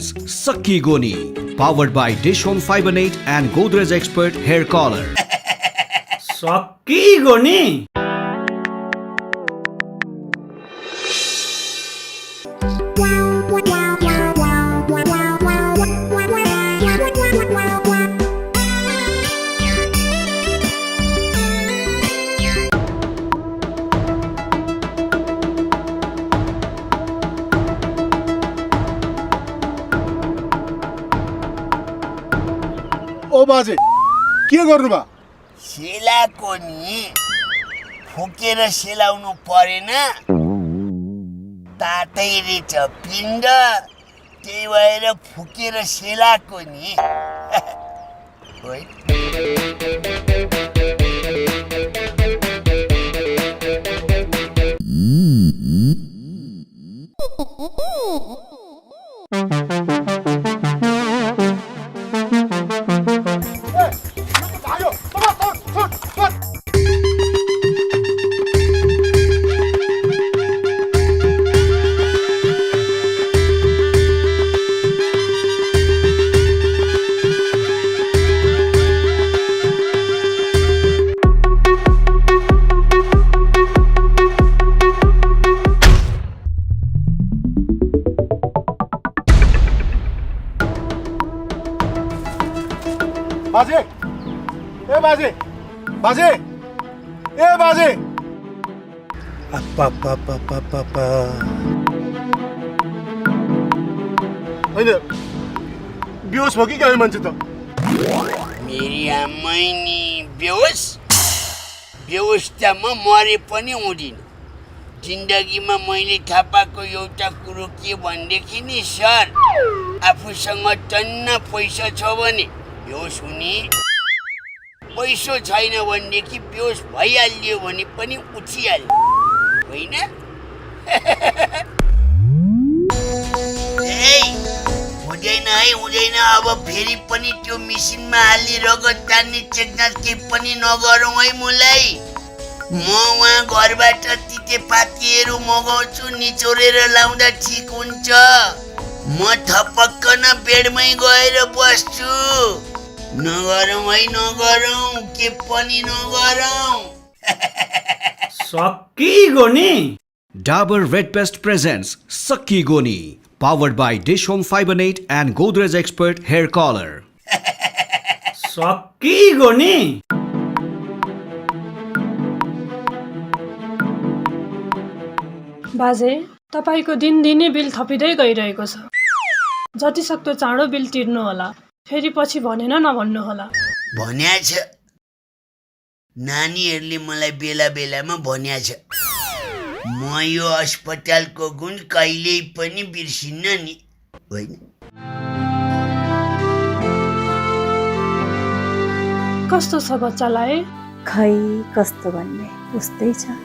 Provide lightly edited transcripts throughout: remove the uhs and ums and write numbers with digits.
Sakki Goni, powered by Dish Home Fiber Net and Godrej Expert Hair Color. Sakki Goni? ओ बाजे के गर्नुभयो सेलाको नि फुकेर सेलाउनु परेन तातै रहेछ पिण्ड त्यही भएर फुकेर सेलाको नि बाजे ए बाजे बाजे ए बाजे अप्पा हैन बेहोस भयो कि क्या मान्छे त मेरी आमै नि बेहोस त म मरे पनि हुँदिन जिन्दगीमा मैले थाहा पाएको एउटा कुरो के भनेदेखि नि सर आफूसँग टन्न पैसा छ भने बेहोस हुने पैसो छैन भनेदेखि बेहोस भइहाल्यो भने पनि उठिहाल्यो होइन हुँदैन अब फेरि पनि त्यो मिसिनमा हाली रगत तान्ने चेकनाथ केही पनि नगरौँ है मलाई म उहाँ घरबाट तितेपातीहरू मगाउँछु निचोरेर लाउँदा ठिक हुन्छ म थपक्कन बेडमै गएर बस्छु नगरौँ है नगरौँ के पनि नगरौँ Sakki Goni? Dabur Red Pest presents Sakki Goni, powered by Dish Home Fiber Net and Godrej Expert Hair Color. Sakki Goni? बाजे तपाईको दिनदिनै बिल थपिँदै गइरहेको छ जति सक्दो चाँडो बिल तिर्नु होला फेरि पछि भनेन नभन्नु होला भन्या छ नानीहरूले मलाई बेला बेलामा भन्या छ म यो अस्पतालको गुण कहिल्यै पनि बिर्सिन्न नि होइन कस्तो छ बच्चालाई खै कस्तो भन्ने उस्तै छ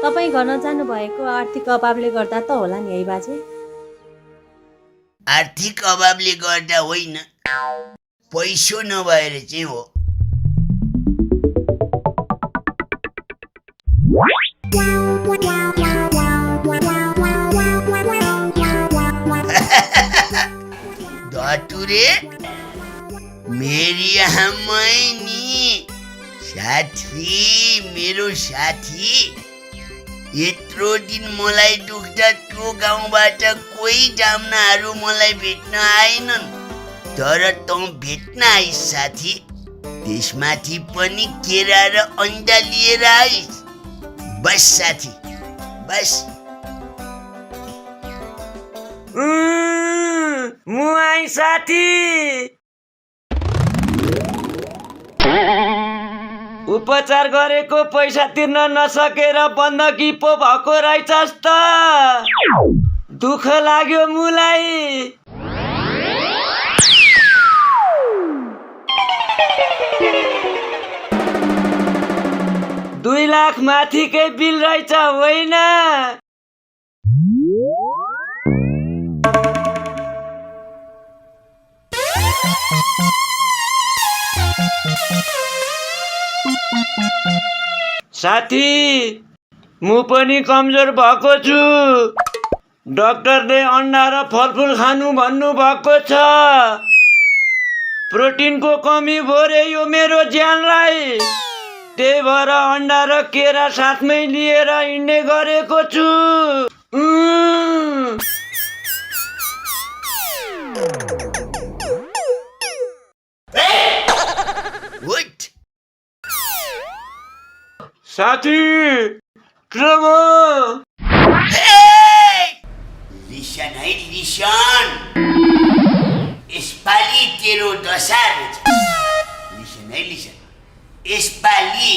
तपाईँ गर्न जानुभएको आर्थिक अभावले गर्दा त होला नि है बाजे आर्थिक अभावले गर्दा होइन पैसो नभएर चाहिँ हो धतुरे मेरी आमै नि साथी मेरो साथी यत्रो दिन मलाई दुख्दा त्यो गाउँबाट कोही जाम्नाहरू मलाई भेट्न आएनन् तर तँ भेट्न आइस साथी त्यसमाथि पनि केरा र अन्डा लिएर आइस बस साथी बस म आइ साथी उपचार गरेको पैसा तिर्न नसकेर बन्दकी पो भएको रहेछस् त दुःख लाग्यो मुलाई 2 लाख माथिकै बिल रहेछ होइन साथी म पनि कमजोर भएको छु। डाक्टरले अन्डा र फलफुल खानु भन्नु भएको छ। प्रोटिनको कमी भयो रे यो मेरो ज्यानलाई। त्यही भएर अन्डा र केरा साथमै लिएर हिँड्ने गरेको छु। What? साथी ट्रभर, Hey! Listen, है listen. यसपालि तेरो दशा रहेछ। Listen, है listen. यसपालि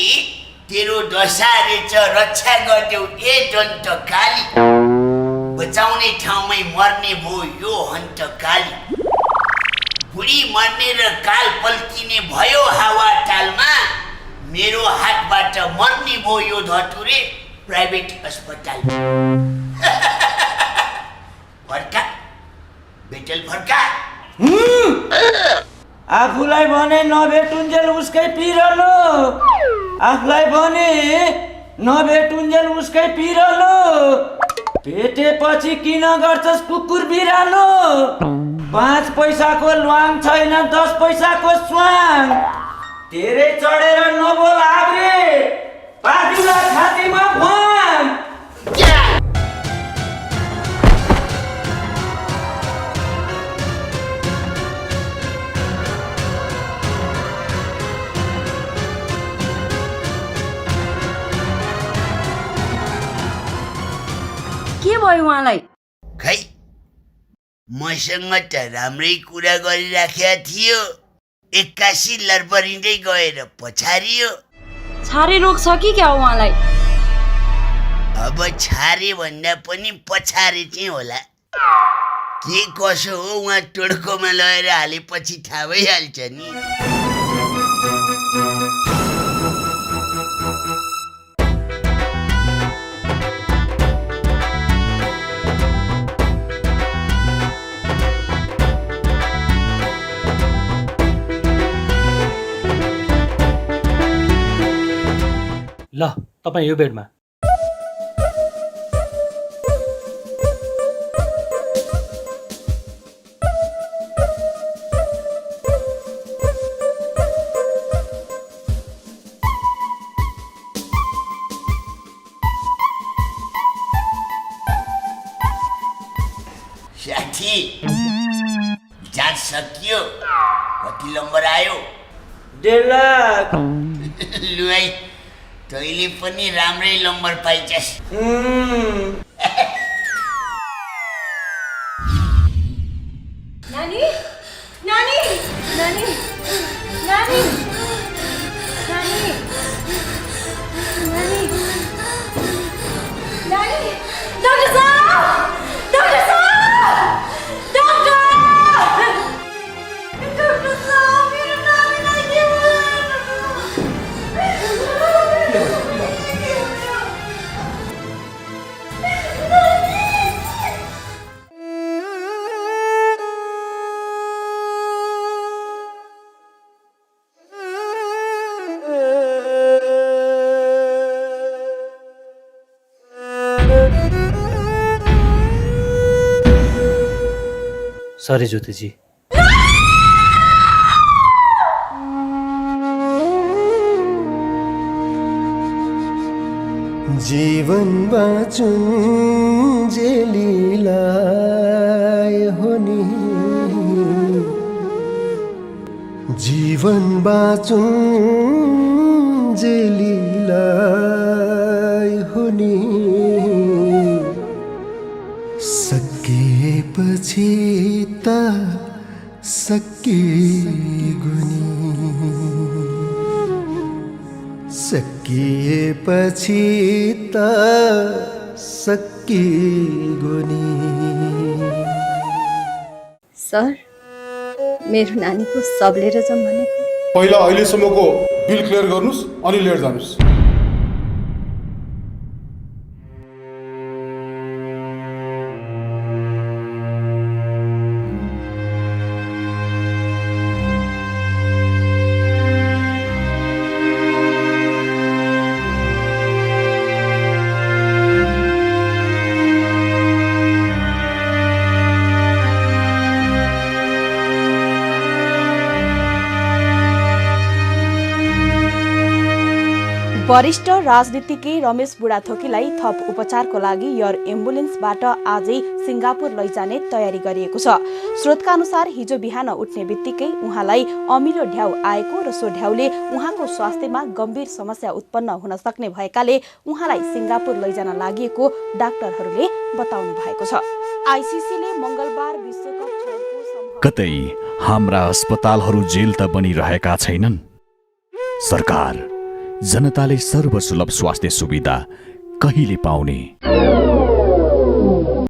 तेरो दशा रहेछ। रक्षा गर्देऊ ए दन्त काली। बचाउने ठाउँमै मर्ने भो यो हन्त काली। बुढी मर्ने र काल पल्किने भयो हावा तालमा। मेरो हातबाट मर्ने भो यो धतुरे प्राइभेट अस्पताल। फर्का बेटल फर्का। आफूलाई भने नभेटुन्जेल उसकै पिरलो। आफूलाई भने नभेटुन्जेल उसकै पिरलो। भेटेपछि किन गर्छस् कुकुर बिरालो। 5 पैसाको ल्वाङ छैन 10 पैसाको स्वाङ। धेरै चढेर नबोल आग्रे, पादिला छातीमा भ्वाङ। के भयो उहाँलाई? खै मसँग त राम्रै कुरा गरिराखेका थियो। 81 लरपरिँदै गएर पछारियो। छारे रोग छ कि क्या उहाँलाई? अब छारे भन्दा पनि पछारे चाहिँ होला। के कसो हो उहाँ टोड्कोमा लगेर हालेपछि थाहा भइहाल्छ नि। ल तपाईँ यो बेडमा। साथी जाँच सकियो। कति नम्बर आयो? 1.5 लाख। लु है तैँले पनि राम्रै नम्बर पाइछस्। नानी नानी नानी नानी नानी नानी नानी डाक्टर साहब, डाक्टर साहब, डाक्टर साहब, मेरो नानीलाई के सरी ज्योतिजी। जीवन बाँचुन् जेलीलाई हो नि, जीवन बाँचुन् जेलीलाई हो नि। सकिएपछि त सकिगयो नि, सकिएपछि त सकिगयो नि। सर, मेरो नानीको सब लिएर जाऊँ भनेको। पहिला अहिलेसम्मको बिल क्लियर गर्नुस् अनि लिएर जानुस्। वरिष्ठ राजनीतिज्ञ रमेश बुढाथोकीलाई थप उपचारको लागि एयर एम्बुलेन्सबाट आजै सिङ्गापुर लैजाने तयारी गरिएको छ। स्रोतका अनुसार हिजो बिहान उठ्ने बित्तिकै उहाँलाई अमिलो ढ्याउ आएको र सो ढ्याउले उहाँको स्वास्थ्यमा गम्भीर समस्या उत्पन्न हुन सक्ने भएकाले उहाँलाई सिङ्गापुर लैजान लागेको डाक्टरहरूले बताउनु भएको छ। आइसिसीले मंगलबार विश्वकप खेलको कतै हाम्रा अस्पतालहरू जेल त बनिरहेका छैनन्। सरकार जनताले सर्वसुलभ स्वास्थ्य सुविधा कहिले पाउने?